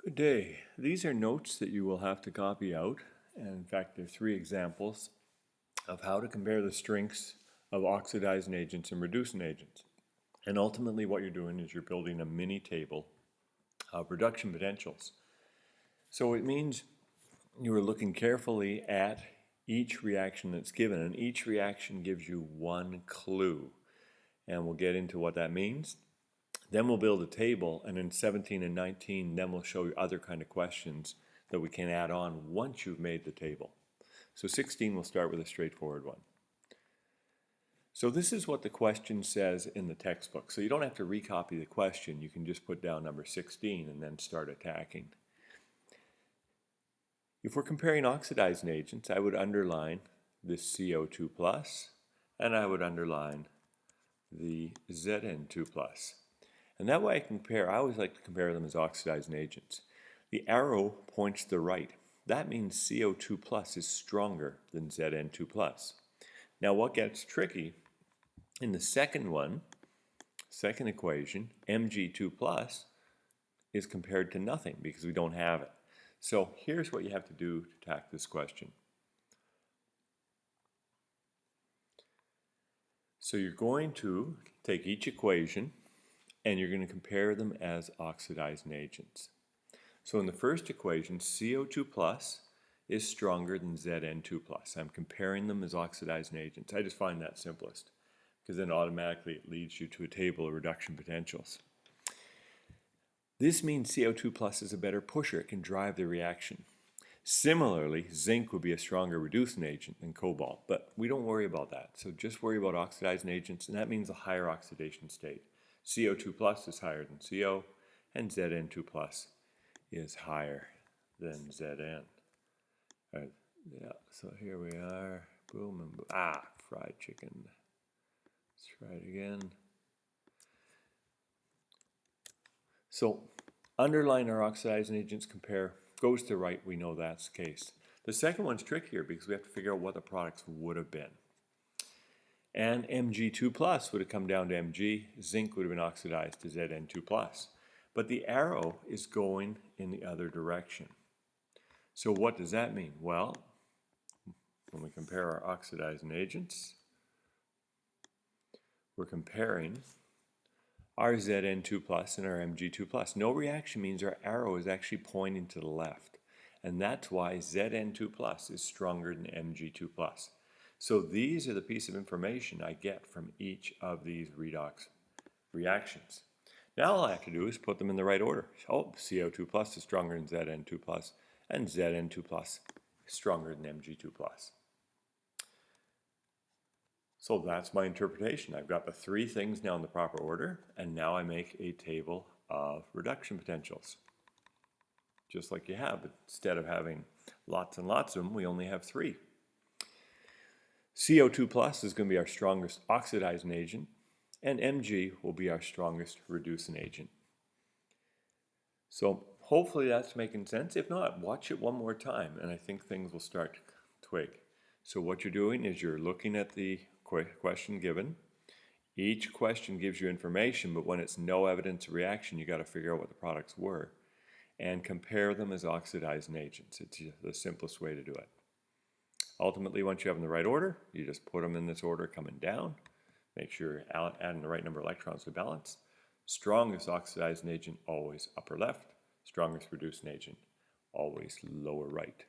Good day. These are notes that you will have to copy out. And in fact, there are 3 examples of how to compare the strengths of oxidizing agents and reducing agents. And ultimately what you're doing is you're building a mini table of reduction potentials. So it means you are looking carefully at each reaction that's given, and each reaction gives you one clue. And we'll get into what that means. Then we'll build a table, and in 17 and 19, then we'll show you other kind of questions that we can add on once you've made the table. So 16, we'll start with a straightforward one. So this is what the question says in the textbook. So you don't have to recopy the question. You can just put down number 16 and then start attacking. If we're comparing oxidizing agents, I would underline this CO2 plus, and I would underline the Zn2 plus. And that way I always like to compare them as oxidizing agents. The arrow points to the right. That means CO2 plus is stronger than Zn2 plus. Now what gets tricky, in the second equation, Mg2 plus is compared to nothing because we don't have it. So here's what you have to do to attack this question. So you're going to take each equation and you're going to compare them as oxidizing agents. So in the first equation, CO2 plus is stronger than Zn2 plus. I'm comparing them as oxidizing agents. I just find that simplest because then automatically it leads you to a table of reduction potentials. This means CO2 plus is a better pusher. It can drive the reaction. Similarly, zinc would be a stronger reducing agent than cobalt, but we don't worry about that. So just worry about oxidizing agents, and that means a higher oxidation state. CO2 plus is higher than CO, and Zn2 plus is higher than Zn. Yeah, so here we are. Boom and boom. Fried chicken. Let's try it again. So underline our oxidizing agents, compare, goes to right, we know that's the case. The second one's trickier because we have to figure out what the products would have been. And Mg2 plus would have come down to Mg, zinc would have been oxidized to Zn2 plus. But the arrow is going in the other direction. So what does that mean? Well, when we compare our oxidizing agents, we're comparing our Zn2 plus and our Mg2 plus. No reaction means our arrow is actually pointing to the left. And that's why Zn2 plus is stronger than Mg2 plus. So these are the piece of information I get from each of these redox reactions. Now all I have to do is put them in the right order. Oh, CO2 plus is stronger than Zn2 plus, and Zn2 plus is stronger than Mg2 plus. So that's my interpretation. I've got the 3 things now in the proper order, and now I make a table of reduction potentials. Just like you have, but instead of having lots and lots of them, we only have 3. CO2 plus is going to be our strongest oxidizing agent, and Mg will be our strongest reducing agent. So hopefully that's making sense. If not, watch it one more time, and I think things will start to twig. So what you're doing is you're looking at the question given. Each question gives you information, but when it's no evidence of reaction, you got to figure out what the products were and compare them as oxidizing agents. It's the simplest way to do it. Ultimately, once you have them in the right order, you just put them in this order coming down. Make sure you're adding the right number of electrons to balance. Strongest oxidizing agent, always upper left. Strongest reducing agent, always lower right.